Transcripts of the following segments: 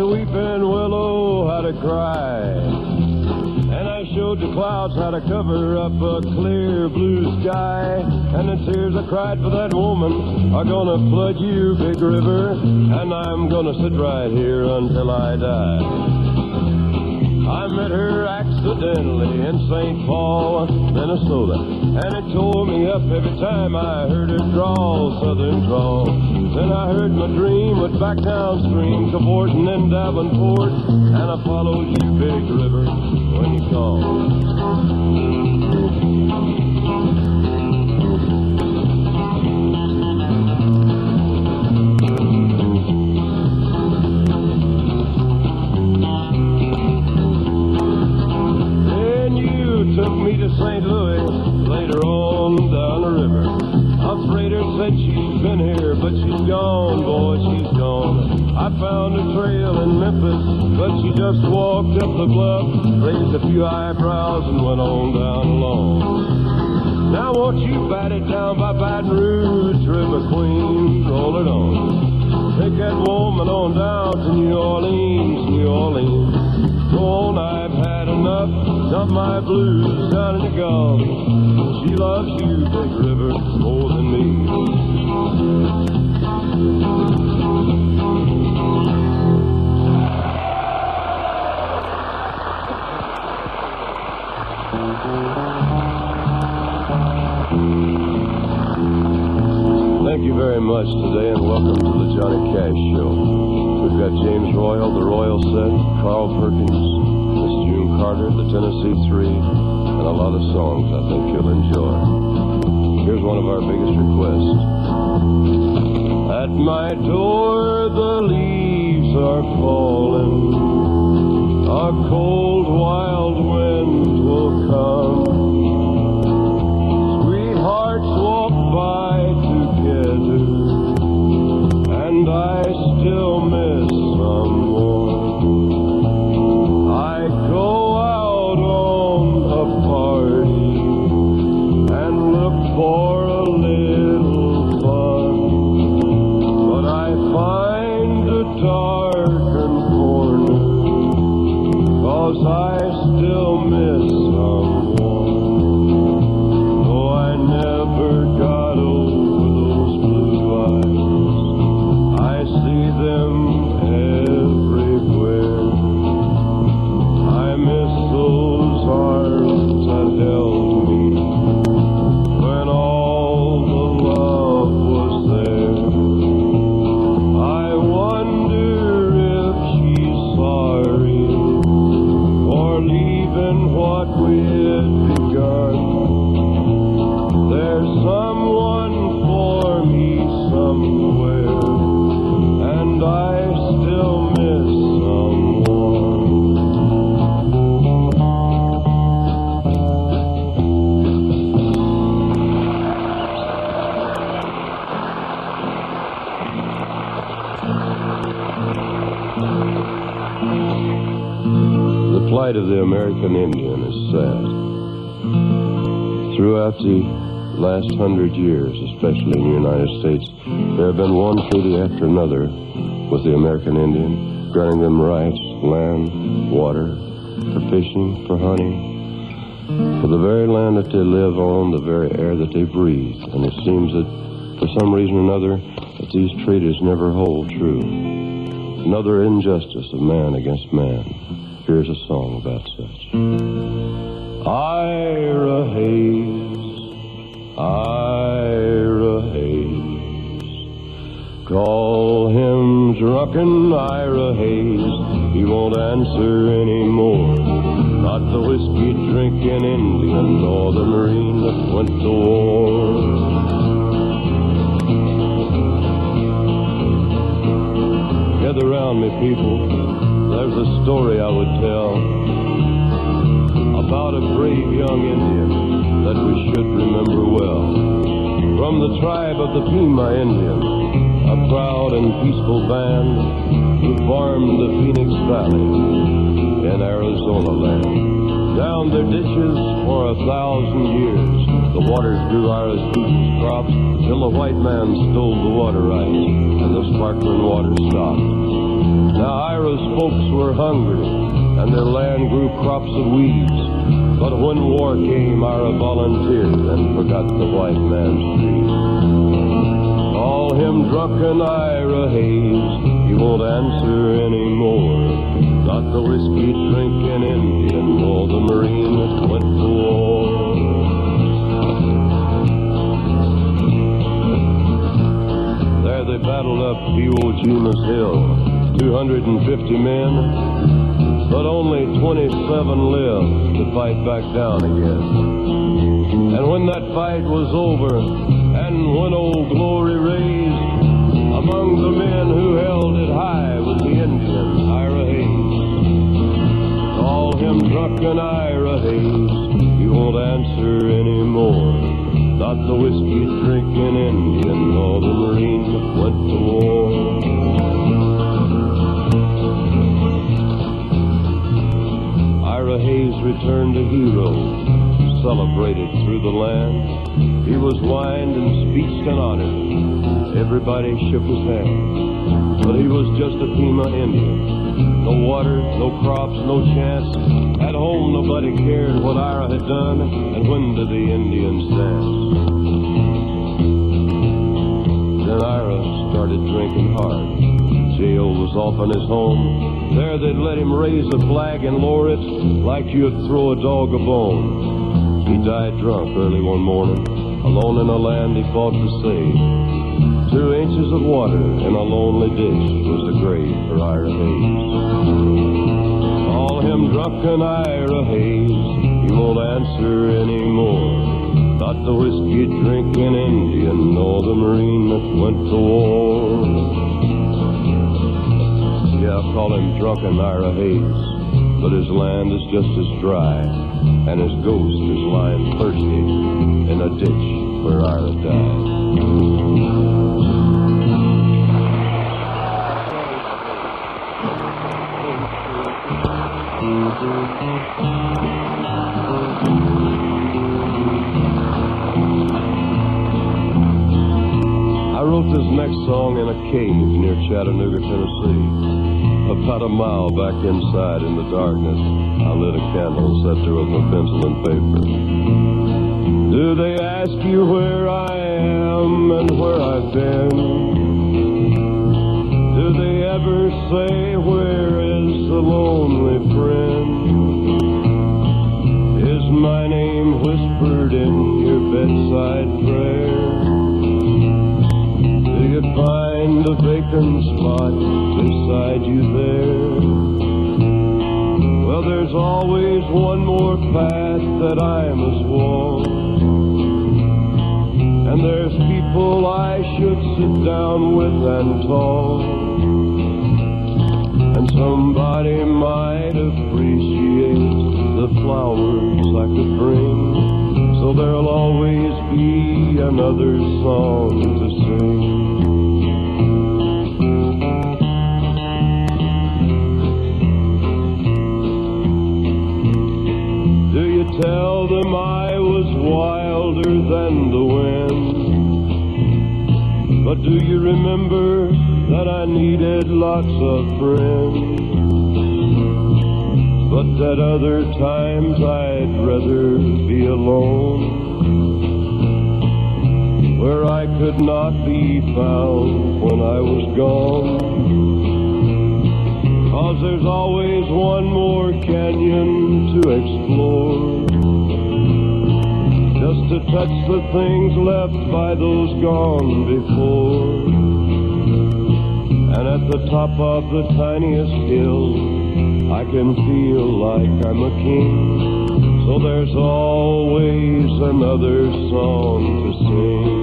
the weeping willow how to cry, and I showed the clouds how to cover up a clear blue sky. And the tears I cried for that woman are gonna flood you, big river, and I'm gonna sit right here until I die. I met her accidentally in St. Paul, Minnesota, and it tore me up every time I heard her drawl, southern drawl. Then I heard my dream with backtown scream, cavorting in Davenport, and I followed you, big river, when you called. Took me to St. Louis, later on down the river. A freighter said she's been here, but she's gone, boy, she's gone. I found a trail in Memphis, but she just walked up the bluff, raised a few eyebrows and went on down alone. Now won't you bat it down by Baton Rouge, River Queen, roll it on. Take that woman on down to New Orleans, New Orleans. Go on, I've had enough, dump my blues down in the Gulf. She loves you, big river, more than me. Thank you very much today, and welcome to the Johnny Cash Show. We've got James Royal, the Royal Set, Carl Perkins, Miss June Carter, the Tennessee Three, and a lot of songs I think you'll enjoy. Here's one of our biggest requests. At my door the leaves are falling, a cold wild wind will come. Sweethearts walk by together, and I still miss someone. I go out on a party and look for a little fun, but I find a darkened corner, 'cause I still miss someone. Oh, I never got over those blue eyes. I see them everywhere. I miss those arms that held me when all the love was there. I wonder if she's sorry for leaving what we had begun. There's someone for me somewhere, and I still miss someone. The plight of the American Indian is sad. Throughout the last 100 years, especially in the United States, there have been one treaty after another with the American Indian, granting them rights, land, water, for fishing, for hunting, for the very land that they live on, the very air that they breathe. And it seems that for some reason or another, that these treaties never hold true. Another injustice of man against man. Here's a song about such. Ira Hayes, Ira Hayes, call him drunken Ira Hayes, he won't answer anymore. Not the whiskey drinking Indian or the Marine that went to war. Gather round me, people, there's a story I would tell about a brave young Indian that we should remember well. From the tribe of the Pima Indian, a proud and peaceful band who farmed the Phoenix Valley in Arizona land. Down their ditches for 1,000 years, the waters grew Ira's people's crops till the white man stole the water rights and the sparkling water stopped. Now Ira's folks were hungry, and their land grew crops of weeds. But when war came, Ira volunteered and forgot the white man's creed. Call him drunken Ira Hayes, he won't answer anymore. Not the whiskey-drinking Indian or the Marine that went to war. There they battled up Iwo Jima's hill, 250 men, but only 27 lived to fight back down again. And when that fight was over, and when old glory raised, among the men who held it high was the Indian, Ira Hayes. Call him drunken Ira Hayes, he won't answer anymore. Not the whiskey-drinking Indian or the Marine that went to war. Ira Hayes returned a hero, celebrated through the land. He was wined and speeched and honored. Everybody shook his hand. But he was just a Pima Indian. No water, no crops, no chance. At home nobody cared what Ira had done, and when did the Indians dance? Then Ira started drinking hard. Jail was off on his home. There they'd let him raise a flag and lower it like you'd throw a dog a bone. He died drunk early one morning, alone in a land he fought to save. 2 inches of water in a lonely ditch was the grave for Ira Hayes. Call him drunken Ira Hayes, he won't answer anymore. Not the whiskey-drinking Indian nor the Marine that went to war. Yeah, call him drunken Ira Hayes, but his land is just as dry, and his ghost is lying thirsty in a ditch where Ira died. I wrote this next song in a cave near Chattanooga, Tennessee. About a mile back inside in the darkness, I lit a candle, sat there with my pencil and paper. Do they ask you where I am and where I've been? Do they ever say, where is the lonely friend? Is my name whispered in your bedside prayer? Do you find a vacant spot beside you there? Well, there's always one more path that I must walk, and there's people I should sit down with and talk, and somebody might appreciate the flowers I could bring, so there'll always be another song to sing. Do you tell them I was wilder than the wind? But do you remember that I needed lots of friends? But at other times I'd rather be alone, where I could not be found when I was gone. 'Cause there's always one more canyon to explore, just to touch the things left by those gone before. And at the top of the tiniest hill, I can feel like I'm a king, so there's always another song to sing.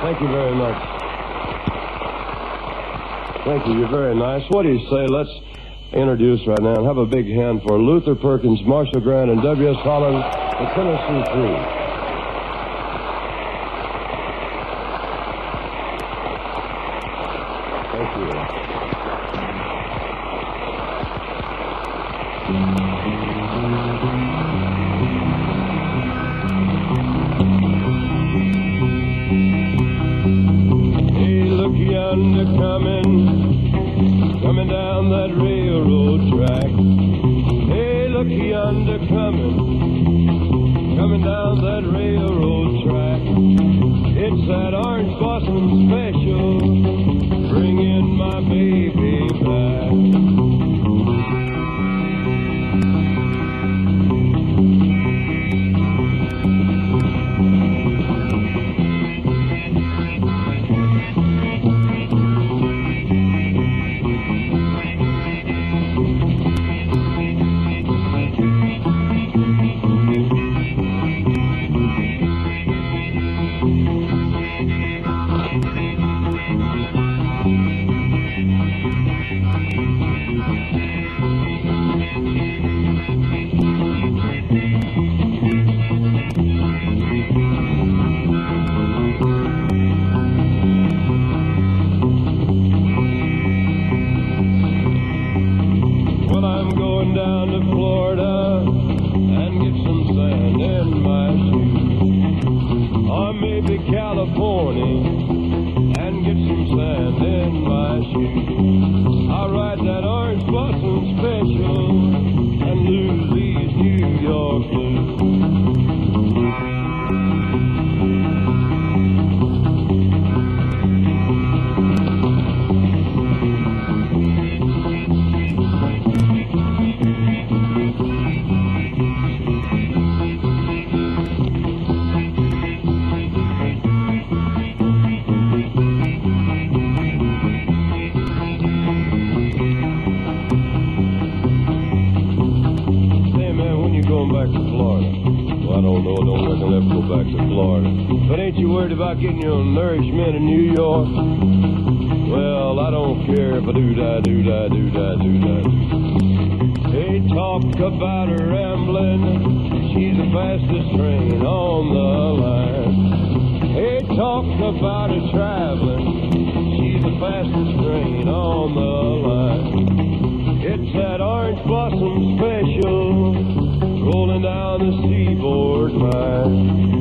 Thank you very much. Thank you. You're very nice. What do you say? Let's introduce right now and have a big hand for Luther Perkins, Marshall Grant, and W.S. Holland, the Tennessee Three. Thank you. coming down that railroad track. Hey, look yonder coming down that railroad track. It's that orange blossom special, bringing my baby back. About getting your nourishment in New York? Well, I don't care if I do-da. Hey, talk about her rambling, she's the fastest train on the line. Hey, talk about her traveling, she's the fastest train on the line. It's that orange blossom special, rolling down the seaboard line.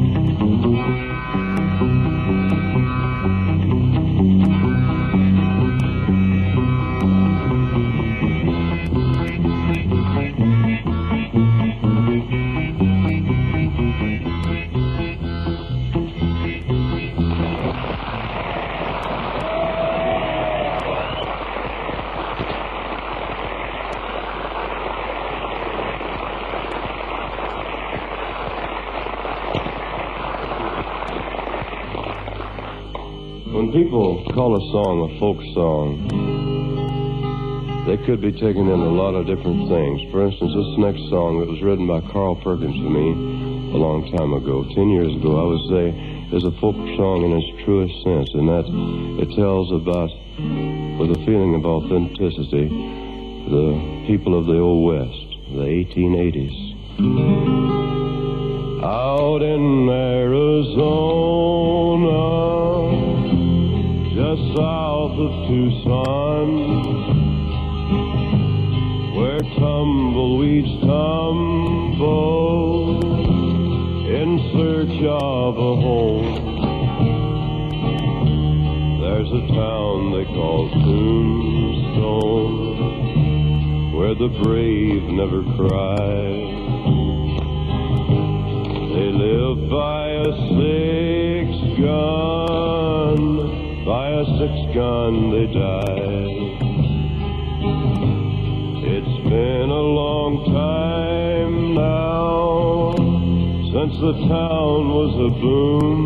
When people call a song a folk song, they could be taken in a lot of different things. For instance, this next song that was written by Carl Perkins for me a long time ago, 10 years ago, I would say is a folk song in its truest sense, in that it tells about, with a feeling of authenticity, the people of the Old West, the 1880s. Out in Arizona, just south of Tucson, where tumbleweeds tumble in search of a home. There's a town they call Tombstone, where the brave never cry. They live by a six-gun, by a six-gun they die. It's been a long time now since the town was a boom.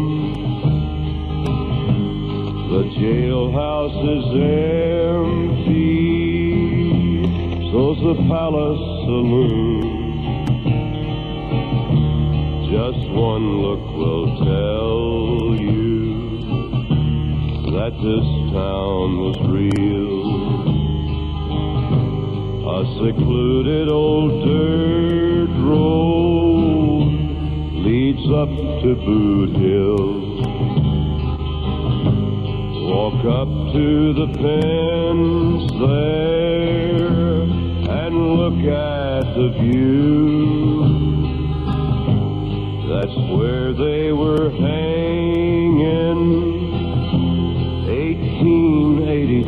The jailhouse is empty, so's the palace saloon. Just one look will tell you that this town was real. A secluded old dirt road leads up to Boot Hill. Walk up to the pens there and look at the view. That's where they were hanging, 1882.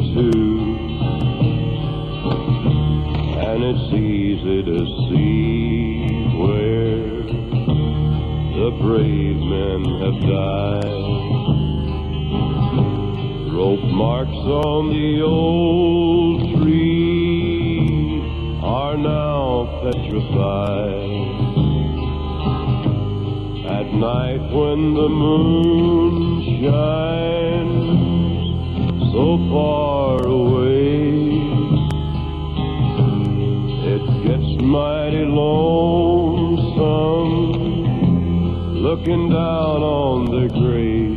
Marks on the old tree are now petrified. At night when the moon shines so far away, it gets mighty lonesome looking down on the grave.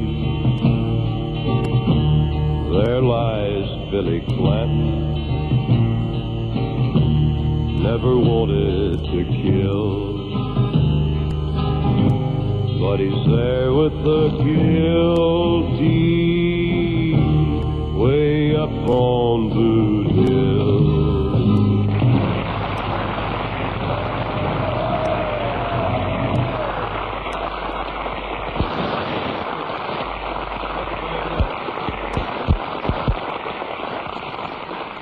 There lies Billy Clanton, never wanted to kill, but he's there with the guilty way up on Boot Hill.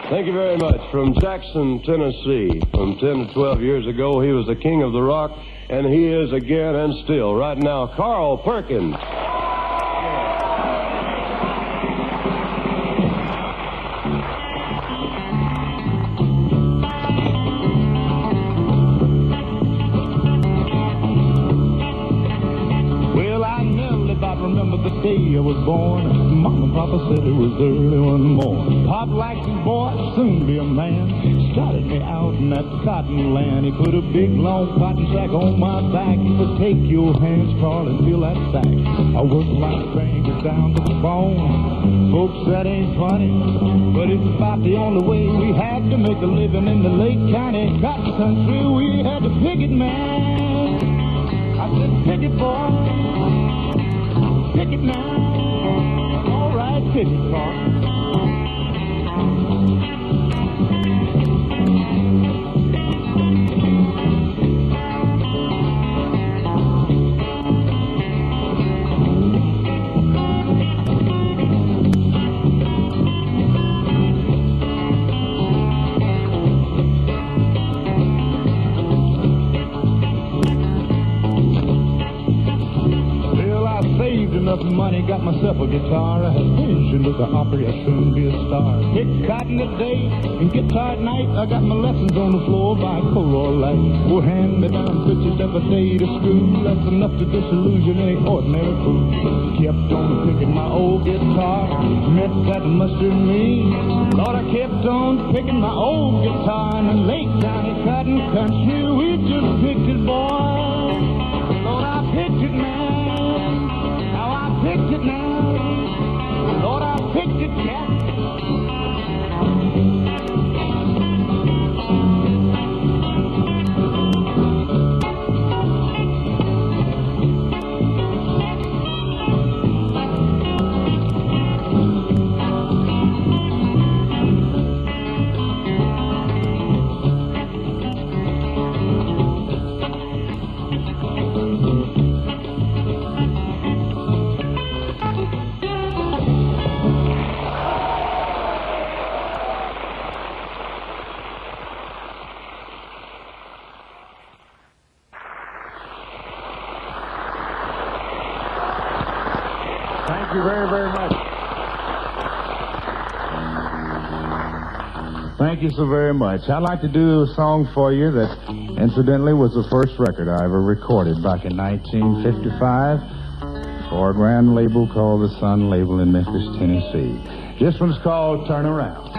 Thank you very much. From Jackson, Tennessee, from 10 to 12 years ago, he was the king of the rock, and he is again and still. Right now, Carl Perkins. Well, I never about remember the day I was born. Mama and Papa said it was early one morning. Pop liked his boy, soon be a man. Started me out in that cotton land. He put a big long cotton sack on my back. He would take your hands, Carl, and fill that sack. I worked my fingers down to the bone. Folks, that ain't funny, but it's about the only way we had to make a living in the Lake County cotton country. We had to pick it, man. I said, pick it, boy. Pick it now. All right, pick it, Carl. Enough money, got myself a guitar. I had vision with the opera, I'd soon be a star. Pick cotton at day and guitar at night. I got my lessons on the floor by Colroy Light. We'll hand me down pictures every day to school. That's enough to disillusion any ordinary fool. Kept on picking my old guitar, met that mustard me. Lord, I kept on picking my old guitar in the Lake County cotton country. We just picked it, boy. Lord, I picked it, man. Picked it now, Lord, I picked it, Jack. Thank you very, very much. Thank you so very much. I'd like to do a song for you that, incidentally, was the first record I ever recorded back in 1955 for a grand label called the Sun Label in Memphis, Tennessee. This one's called Turn Around.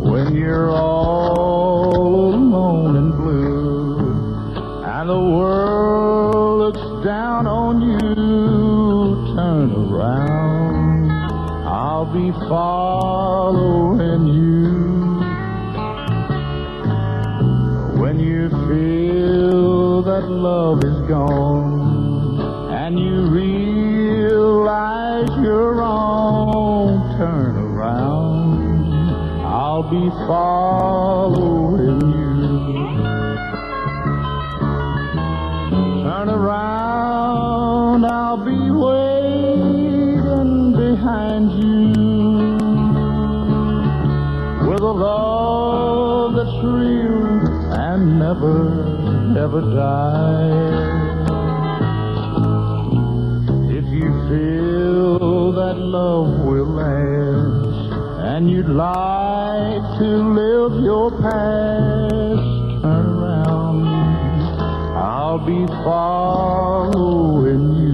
When you're all alone and blue, and the world looks down on you, turn around. I'll be following you. When you feel that love is gone, and you realize you're wrong, turn around. I'll be following you. Turn around, I'll be waiting behind you with a love that's real and never, ever die. If you feel that love will last and you'd like to live your past, turn around, I'll be following you.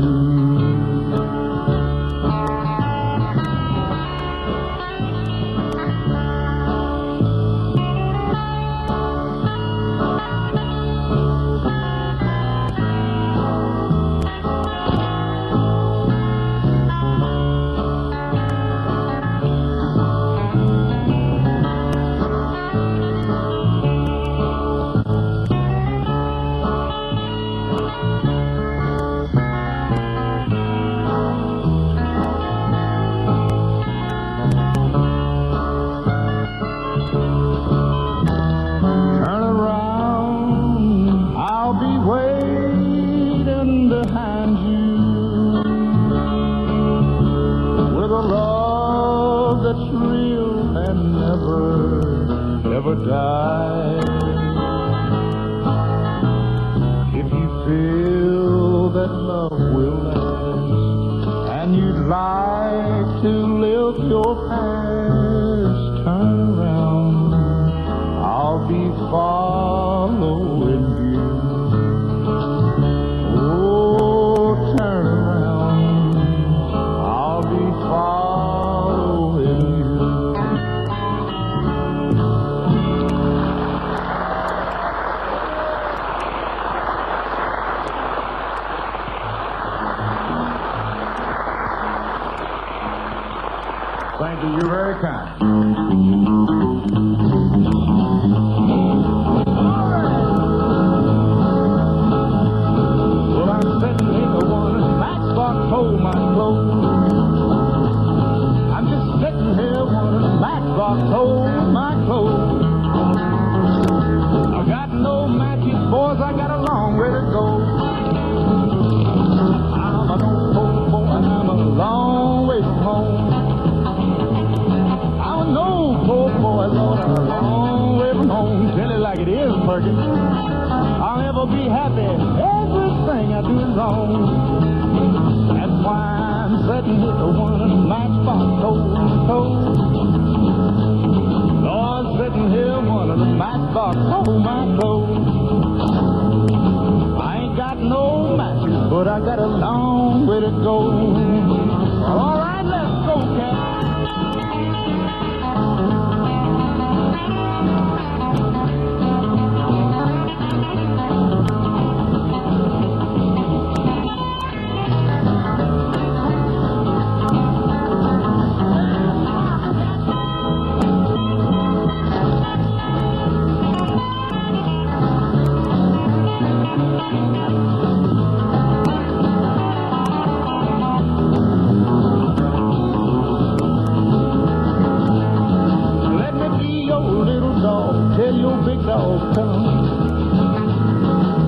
If you feel that love will last and you'd like to live your past, turn around, I'll be following you. Oh, turn around, I'll be following you. Thank you. You're very kind. Well, I'm sitting here one matchbox hold my clothes. I'm just sitting here one matchbox hold my clothes. I got no matches, boys. I got a long way to go. I'm an old poor boy and I'm a long way from home. No, poor boy, Lord, I'm a long way from home. Tell it like it is, Perkins. I'll never be happy. Everything I do is wrong. That's why I'm sitting here one matchbox hold my clothes. Lord, sitting here one of the matchbox hold my clothes. I ain't got no matches, but I got a long way to go. All right, let's go, Cap.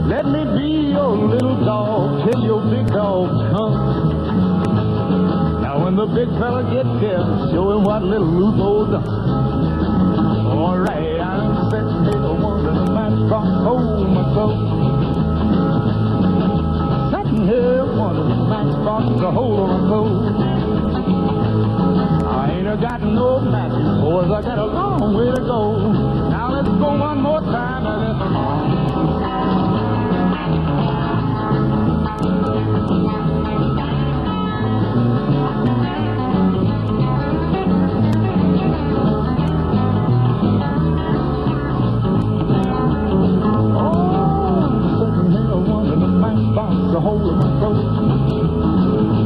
Let me be your little dog till your big dog comes. Now when the big fella gets here, show him what little loophole done. All right, I'm sitting here wondering the matchbox hold my clothes. Sitting here wondering the matchbox to hold my clothes. I ain't got no matches, boys. I got a long way to go. Now let's go one more time. The hole in my throat.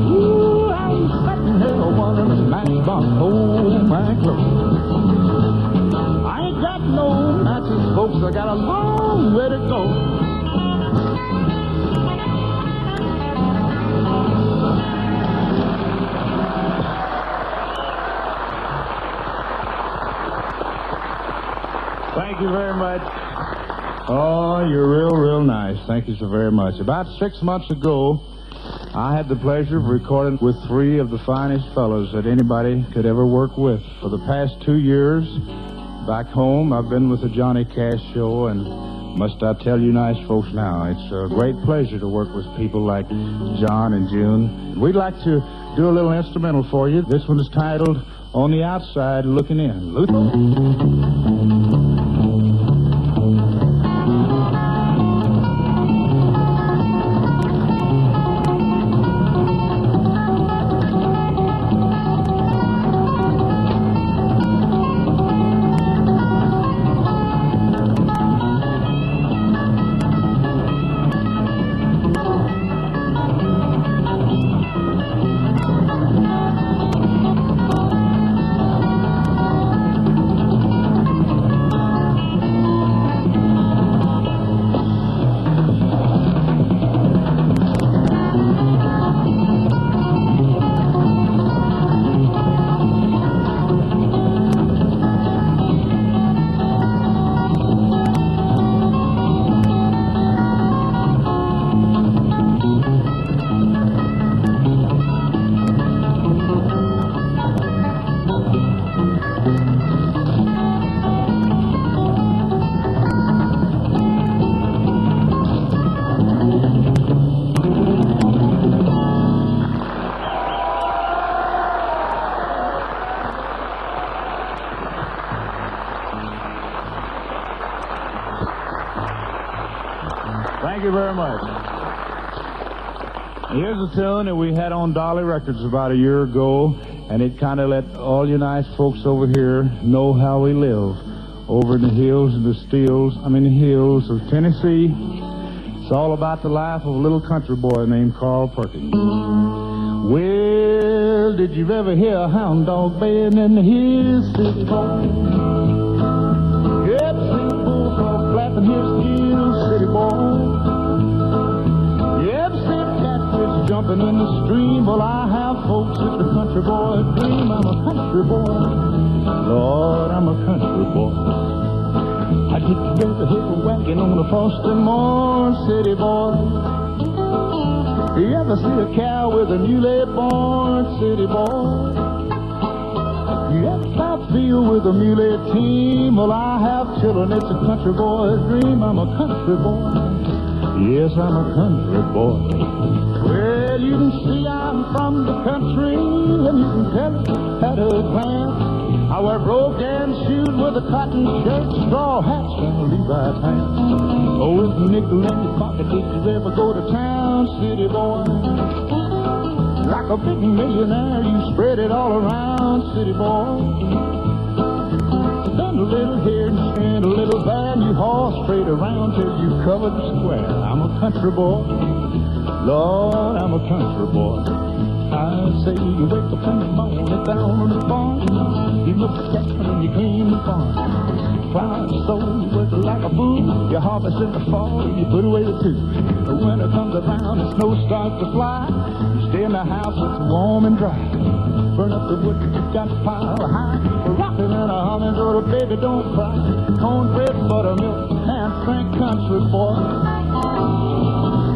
Ooh, I'm sitting here wondering if matchbox hold my clothes. I ain't got no matches, folks. I got a long way to go. Thank you very much. Oh, you're real nice. Thank you so very much. About 6 months ago, I had the pleasure of recording with 3 of the finest fellows that anybody could ever work with. For the past 2 years, back home, I've been with the Johnny Cash Show, and must I tell you nice folks now, it's a great pleasure to work with people like John and June. We'd like to do a little instrumental for you. This one is titled On the Outside Looking In. Thank you very much. Here's a tune that we had on Dolly Records about a year ago, and it kind of let all you nice folks over here know how we live over in the hills and the hills of Tennessee. It's all about the life of a little country boy named Carl Perkins. Well, did you ever hear a hound dog baying in the hills, city boy? Yep, see bullfrog flapping his heels, city boy. Yep, see catfish jumping in the stream. Well, I have folks at the country boy dream. I'm a country boy. Lord, I'm a country boy. I get together hit a wagon on a frosty morn, city boy. You ever see a cow with a newly born, city boy? You ever stop field with a muley team? Well, I have children, it's a country boy's dream. I'm a country boy. Yes, I'm a country boy. Well, you can see I'm from the country, and you can tell it at a glance. I wear broke-down shoes with a cotton shirt, straw hats, and a Levi pants. Oh, with a nickel in your pocket, did you ever go to town, city boy? Like a big millionaire, you spread it all around, city boy. Spend a little here and spend a little there, and you haul straight around till you cover the square. I'm a country boy. Lord, I'm a country boy. I say you wake up in the morning down on the barn. You look at the and you clean the barn. Flying so you work like a fool. You harvest in the fall and you put away the two. The winter comes around and snow starts to fly. You stay in the house, it's warm and dry. Burn up the wood that you got piled high. Rockin' and a humming so the baby don't cry. Cornbread, buttermilk, and frank country boy.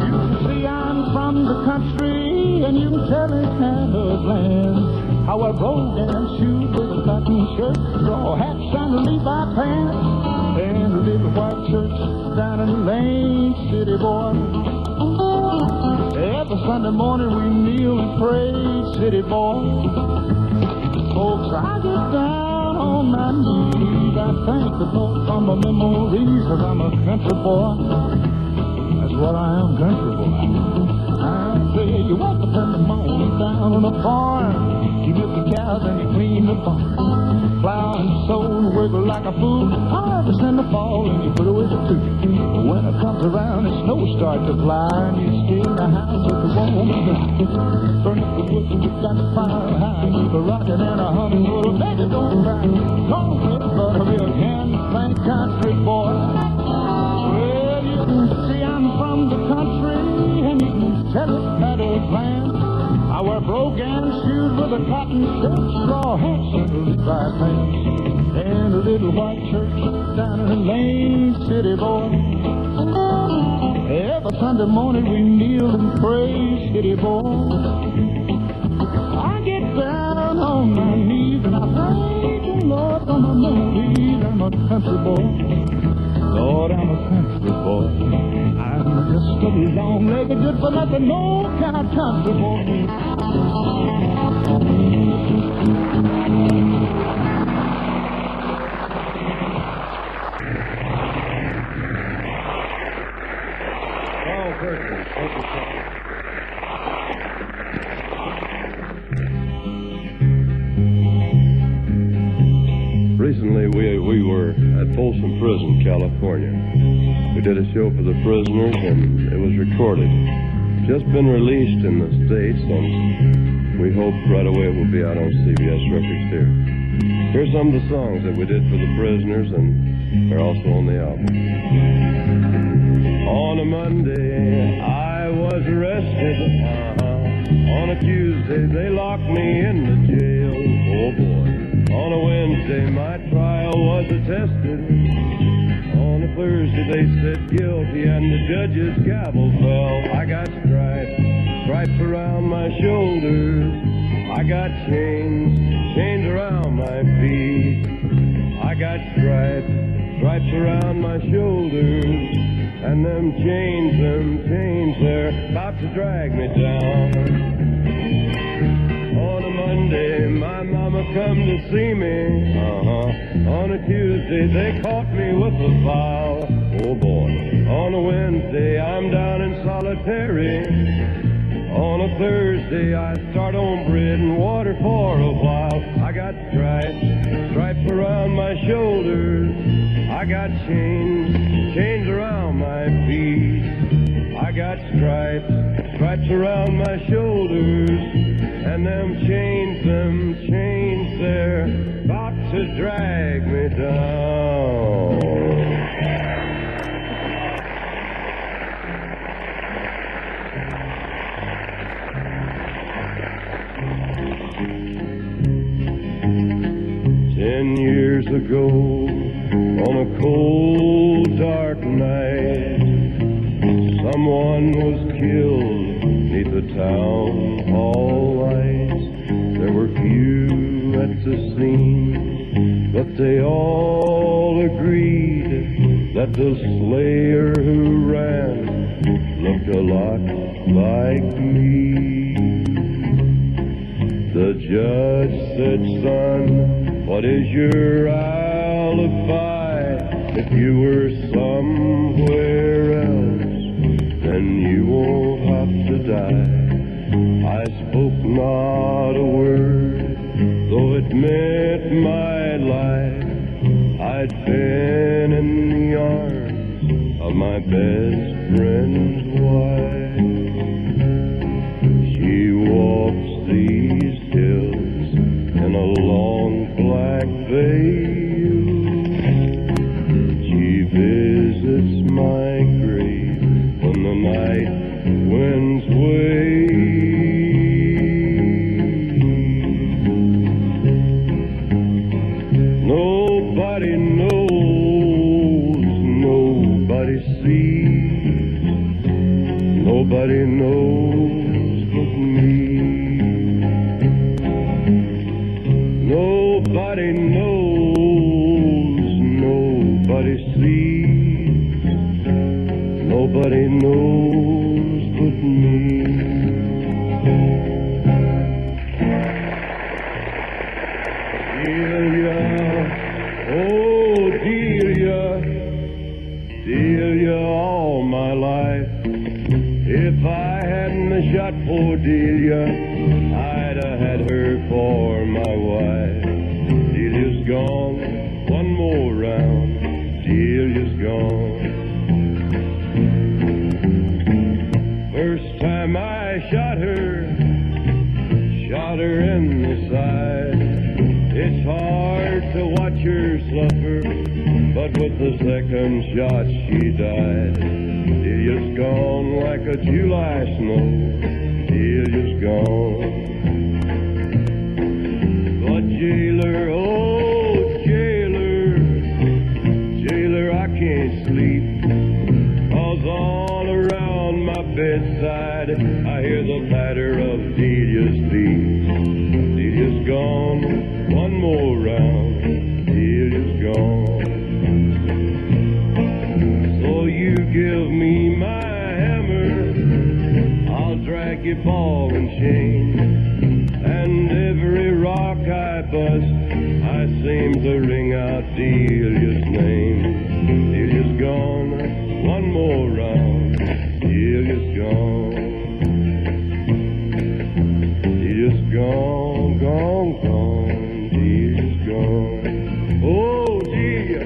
You can see I'm from the country, and you can tell it at a glance. How I roll down shoes with a cotton shirt, straw hats and a Levi pants, and a little white church down in the lane, city boy. Every Sunday morning we kneel and pray, city boy. Folks, I get down on my knees. I thank the Lord for my memories, 'cause I'm a country boy. That's what I am, country boy. I say you wake up in the morning down on the farm. You milk the cows and you clean the barn. Plow and sow and work like a fool. Harvest in the fall and you put away the two. When it comes around and snow starts to fly, and you stay in the house with the warm and dry. Burn up the wood and you got the fire high. Keep a rockin' and a humming so the baby don't cry. Cornbread, buttermilk, and plain country boy. Well, you can see I'm from the country, and you can tell it at a glance. I wear broke-down shoes with a cotton shirt, straw hats and a Levi pants, and a little white church down in the lane, city boy. Every Sunday morning we kneel and pray, city boy. I get down on my knees and I thank the Lord for my memories. I'm a country boy. Lord, I'm a country boy. I'm just a long-legged, good for nothing, no kind of country boy. Perkins, recently, we were at Folsom Prison, California. We did a show for the prisoners, and it was recorded. Just been released in the States, and we hope right away it will be out on CBS Records here. Here's some of the songs that we did for the prisoners, and they're also on the album. On a Monday, I was arrested. On a Tuesday, they locked me in the jail. Oh, boy. On a Wednesday, my trial was attested. On a Thursday, they said guilty, and the judge's gavel fell. I got stripes around my shoulders. I got chains around my feet. I got stripes around my shoulders. And them chains, they're about to drag me down. On a Monday, my mama come to see me. On a Tuesday, they caught me with a file. Oh boy. On a Wednesday, I'm down in solitary. On a Thursday, I start on bread and water for a while. I got stripes around my shoulders. I got chains around my feet. I got stripes around my shoulders. And them chains, they're about to drag me down. 10 years ago, on a cold, dark night, someone was killed neath the town hall lights. There were few at the scene, but they all agreed that the slayer who ran looked a lot like me. The judge said, son, what is your alibi? If you were somewhere else, then you won't have to die. I spoke not a word, though it meant my life. I'd been in the arms of my best friend's wife. She walks these hills in a long black veil. She visits my grave when the night winds wave. Nobody knows, nobody sees, nobody knows but me. Nobody knows, nobody sees, nobody knows but me. Delia, oh Delia, all my life. If I hadn't a shot for Delia, I'd have had her for my wife. Delia's gone, one more round, Delia's gone. First time I shot her in the side. It's hard to watch her suffer, but with the second shot she died. Delia's gone like a July snow, Delia's gone. But jailer, oh jailer, I can't sleep, 'cause all around my bedside I hear the patter of Delia's feet. Delia's gone, one more round, Delia's gone. give me my hammer, I'll drag you ball and chain. And every rock I bust, I seem to ring out Delia's name. Delia's gone, one more round. Delia's gone. Delia's gone, gone, gone. Delia's gone. Oh, Delia.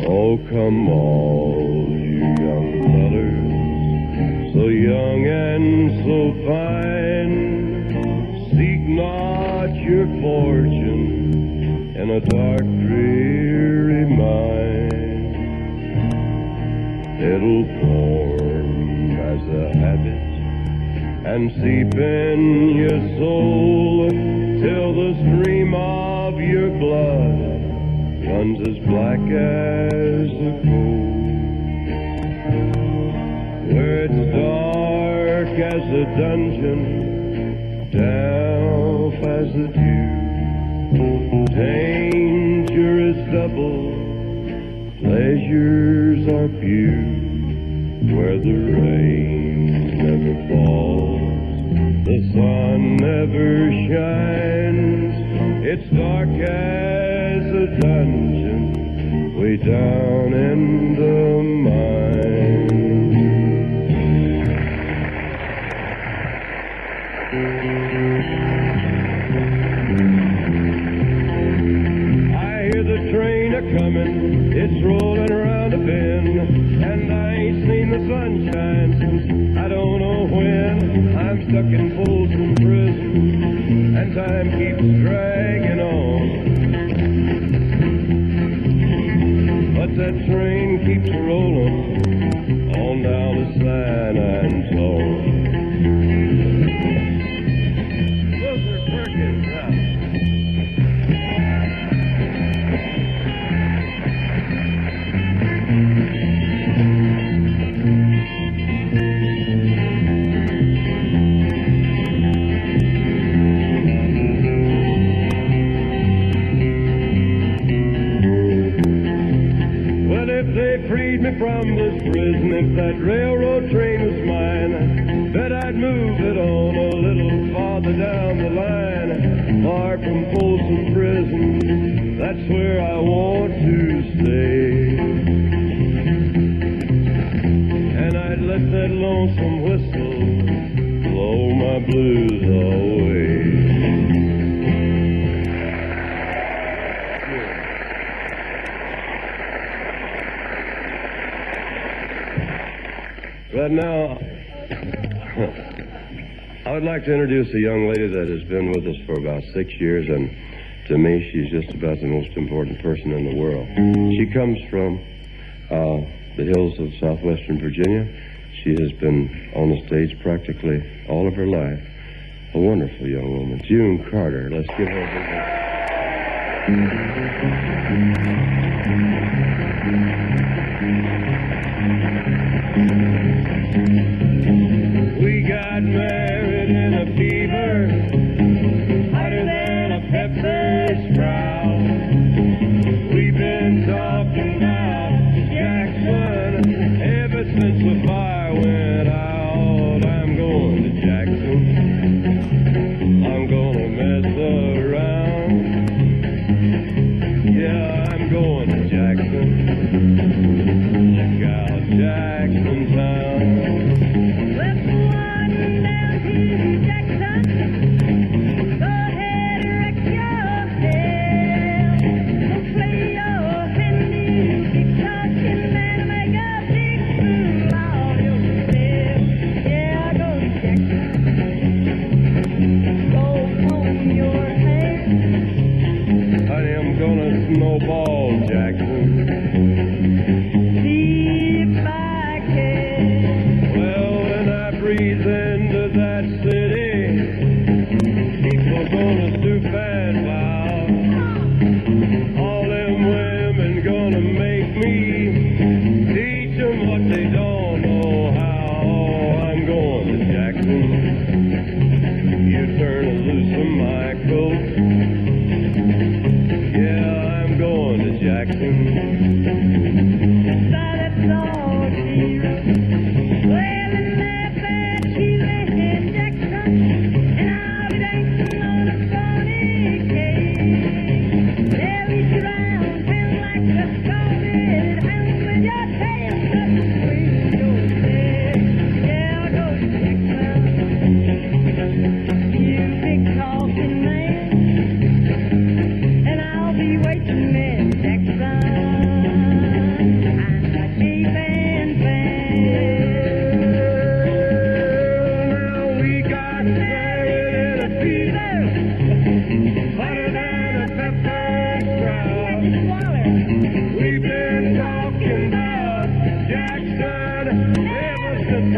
Oh, come all you young fellas, so young and so fine, seek not your fortune in a dark, dreary mine. It'll form as a habit and seep in your soul till the stream of your blood runs as black as the coal. Where it's dark as a dungeon, damp as the dew, danger is double, pleasures are few. Where the rain never falls, the sun never shines, it's dark as a dungeon way down in the mine. I hear the train a-comin', it's rolling around a bend, and I ain't seen the sunshine since I don't know when. I'm stuck in Folsom prison, and time keeps dragging on. But that train keeps rolling on down to San Antone. Those are Perkins now. Freed me from this prison. If that railroad train was mine, bet I'd move it on a little farther down the line, far from Folsom prison. That's where I want to stay. And I'd let that lonesome whistle blow my blues away. But now, I would like to introduce a young lady that has been with us for about 6 years, and to me, she's just about the most important person in the world. She comes from the hills of southwestern Virginia. She has been on the stage practically all of her life. A wonderful young woman, June Carter. Let's give her a big hand. We got married in a fever, hotter than a pepper sprout. We've been talking about Jackson ever since the fire went out. I'm going to Jackson, I'm gonna mess around. Yeah, I'm going to Jackson. Check out Jackson Town. Let's go on down to Jackson. Go ahead and wreck yourself. Don't play your handy, keep talking and make a big fool of yourself. Yeah, go to Jackson. Go comb your hair. Honey, I'm gonna snowball Jackson. See if I can. Well, when I breathe into that city, people gonna stoop and bow. All them women gonna make me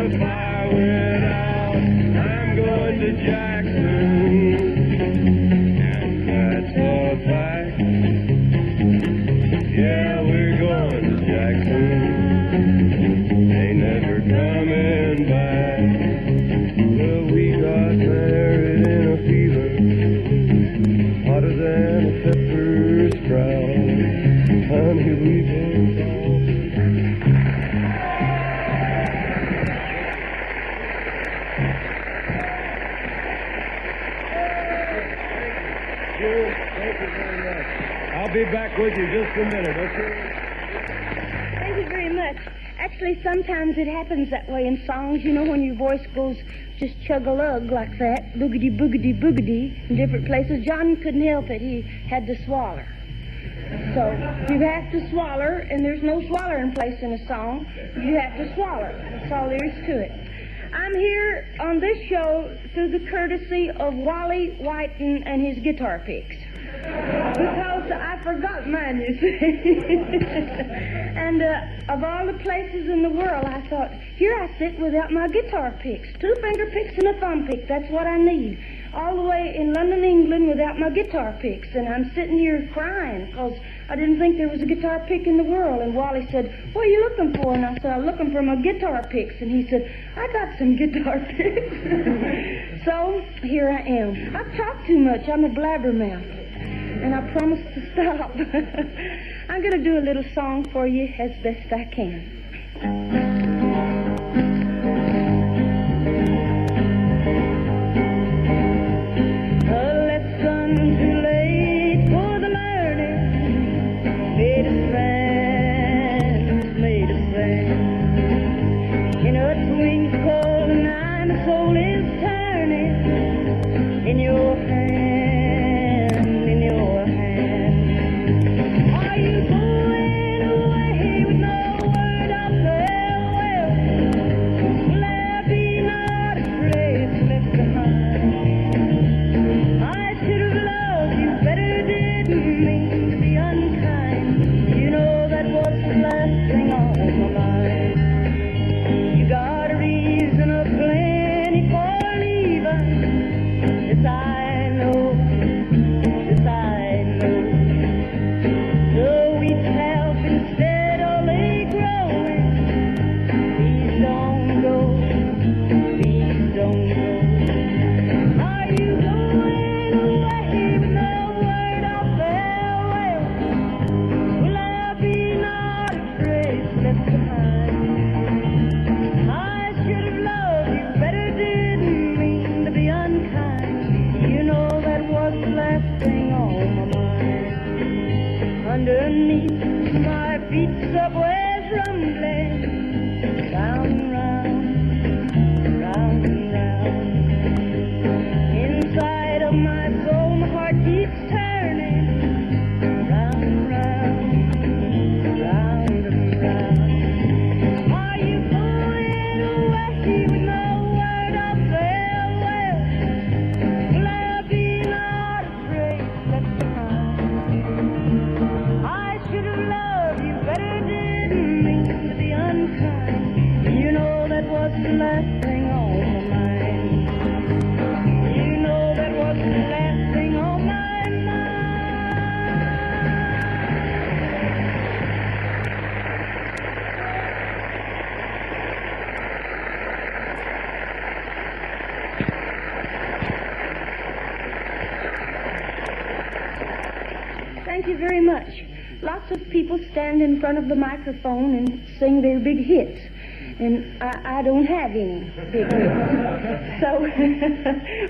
the fire went out. I'm going to Jackson, and that's a fact. Yeah, we're going to Jackson. Ain't never coming back. Well, we got married in a fever, hotter than a pepper sprout. Honey, we've been Thank you very much. I'll be back with you just a minute, okay? Thank you very much. Actually, sometimes it happens that way in songs, you know, when your voice goes just chug-a-lug like that, boogity, boogity, boogity, in different places. John couldn't help it. He had to swallow. So you have to swallow, and there's no swallowing place in a song. You have to swallow. That's all there is to it. I'm here on this show through the courtesy of Wally Whiten and his guitar picks. Because I forgot mine, you see. And of all the places in the world, I thought, here I sit without my guitar picks. 2 finger picks and a thumb pick. That's what I need. All the way in London, England, without my guitar picks. And I'm sitting here crying because I didn't think there was a guitar pick in the world. And Wally said, what are you looking for? And I said, I'm looking for my guitar picks. And he said, I got some guitar picks. So here I am. I've talked too much. I'm a blabbermouth. And I promised to stop. I'm going to do a little song for you as best I can. A lesson too late for the learning, made us friends, made us friends. In earth's wings cold and night, my soul is turning in your hands. Underneath my feet, subways rumbling, round and round, round and round. Inside of my soul, my heart keeps turning, round and round, round and round. Are you going away with no word of farewell? Will I be not a trace left behind? I should have loved you better, didn't mean to be unkind. You know that was the last thing on my mind. You know that was the last thing on my mind. Thank you very much. Lots of people stand in front of the microphone and sing their big hits. And I don't have any big hits. So,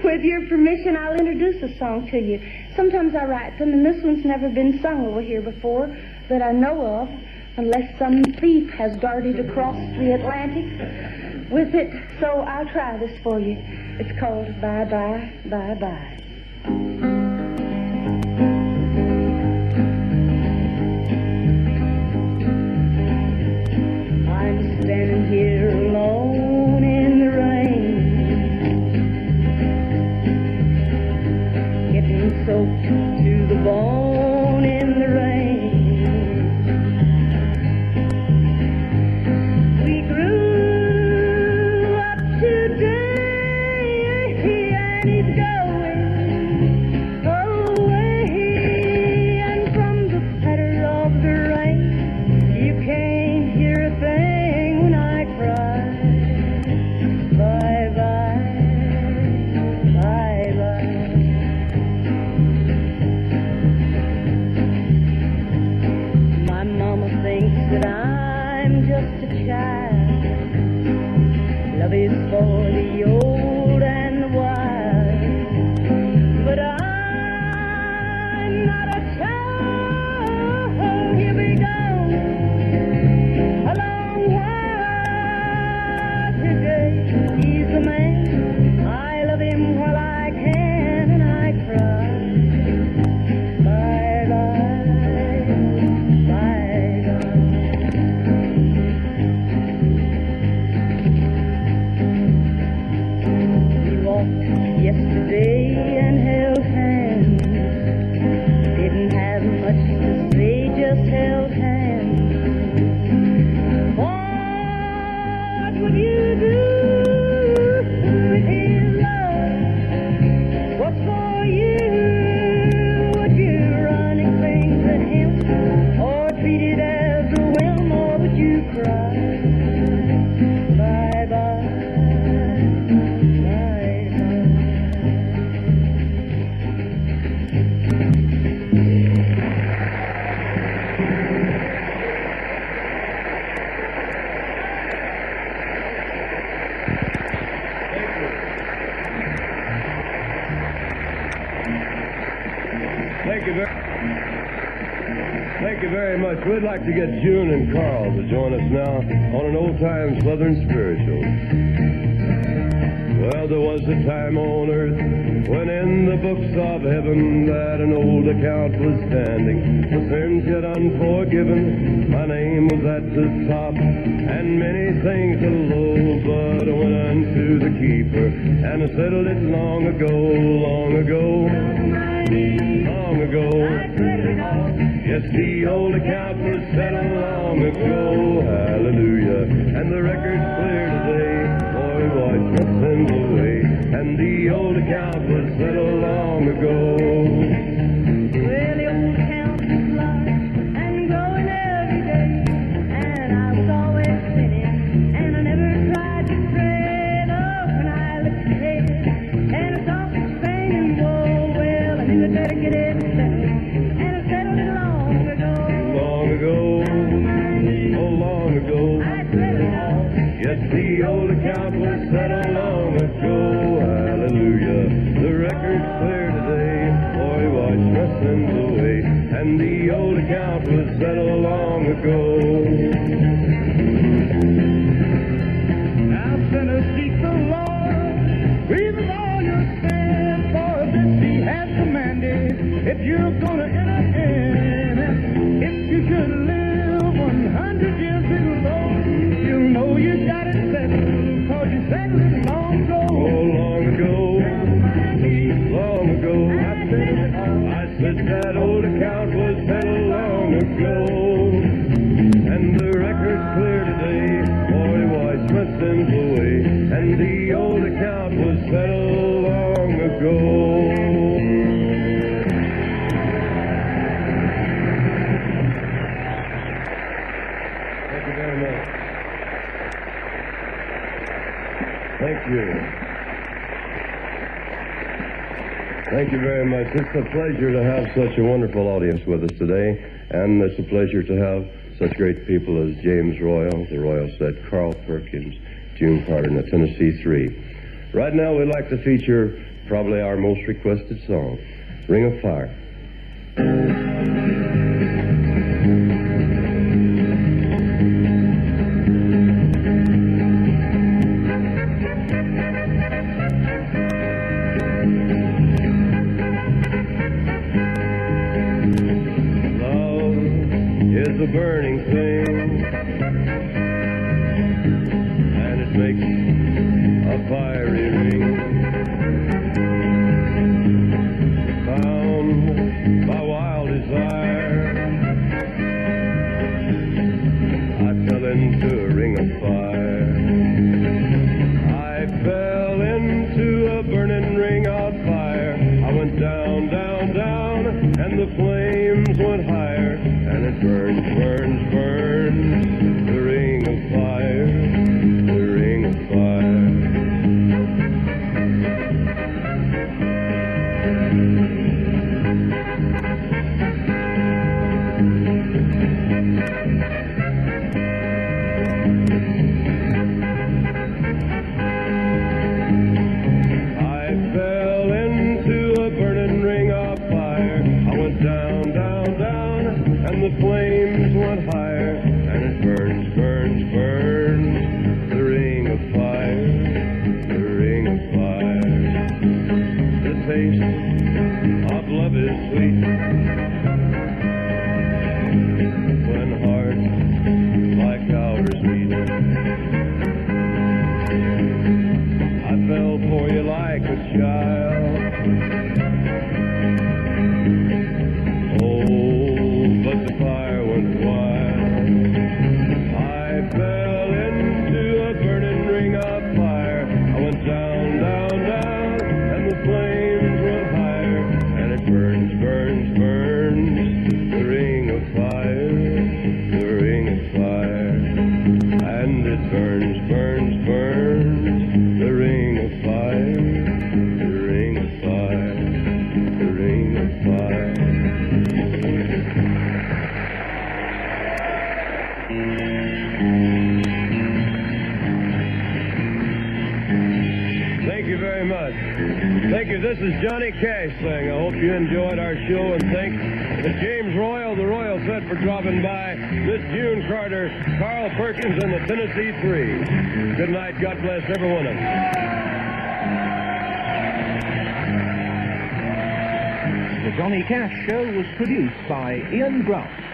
with your permission, I'll introduce a song to you. Sometimes I write them, and this one's never been sung over here before that I know of, unless some thief has darted across the Atlantic with it. So I'll try this for you. It's called Bye Bye, Bye Bye. Standing here alone in the rain, getting soaked to the bone in the rain. We grew I'm just a child, loving for the old and the wild. But I'm not a child, he'll be gone a long while today. He's the man, I love him while I can, and I cry. Yesterday and held hands, didn't have much to say, just held hands. What would you do with his love? What for you? Would you run and things at him, or treat it as a whim, or would you cry? Bye bye. Thank you very much. We'd like to get June and Carl to join us now on an old-time Southern spiritual. Well, there was a time on earth when in the books of heaven that an old account was standing, for sins yet unforgiven. My name was at the top, and many things a low, but I went unto the keeper, and I settled it long ago, long ago, long ago. Yes, the old account was settled long ago, hallelujah, and the record's clear today, boy, washed my sins away, and the old account was settled long ago. Well, the old account was large and growing every day, and I was always sinning, and I never tried to pray, though when I looked ahead, and I saw the singing, whoa, well, I knew I'd better get it settled, and I settled it long ago. Long ago, oh, long ago. I settled it all. Yes, the old account was settled long ago, hallelujah. The record's clear today, boy, washed my sins away, and the old account was settled long ago. Now, sinners, seek the Lord, breathe all your sins, for this he has commanded. If you're gonna enter in, if you should live 100 years below, you'll know you got it settled, cause you settled it long ago. Oh, long ago, long ago. I said that old account was settled long ago, and the record's clear today, boy, washed my sins away, and the old account was settled long ago. Thank you very much. Thank you. Thank you very much. It's a pleasure to have such a wonderful audience with us today, and it's a pleasure to have such great people as James Royal, the Royal Set, Carl Perkins, June Carter, and the Tennessee Three. Right now, we'd like to feature probably our most requested song, Ring of Fire. A burning thing, and it makes a fiery ring, found by wildest burns, burns, the ring of fire, the ring of fire. The taste of love is sweet when hearts like ours meet. I fell for you like a child. Oh, but the fire went wild. I fell into a burning ring of fire. I went down, down, down, and the flames went higher. And it burns, burns, burns, the ring of fire, the ring of fire. And it burns, burns, burns, the ring of fire, the ring of fire, the ring of fire. Thank you very much. Thank you. This is Johnny Cash saying I hope you enjoyed our show, and thanks to James Royal, the Royal Set, for dropping by, Miss June Carter, Carl Perkins, and the Tennessee Three. Good night. God bless every one of you. The Johnny Cash Show was produced by Ian Grant.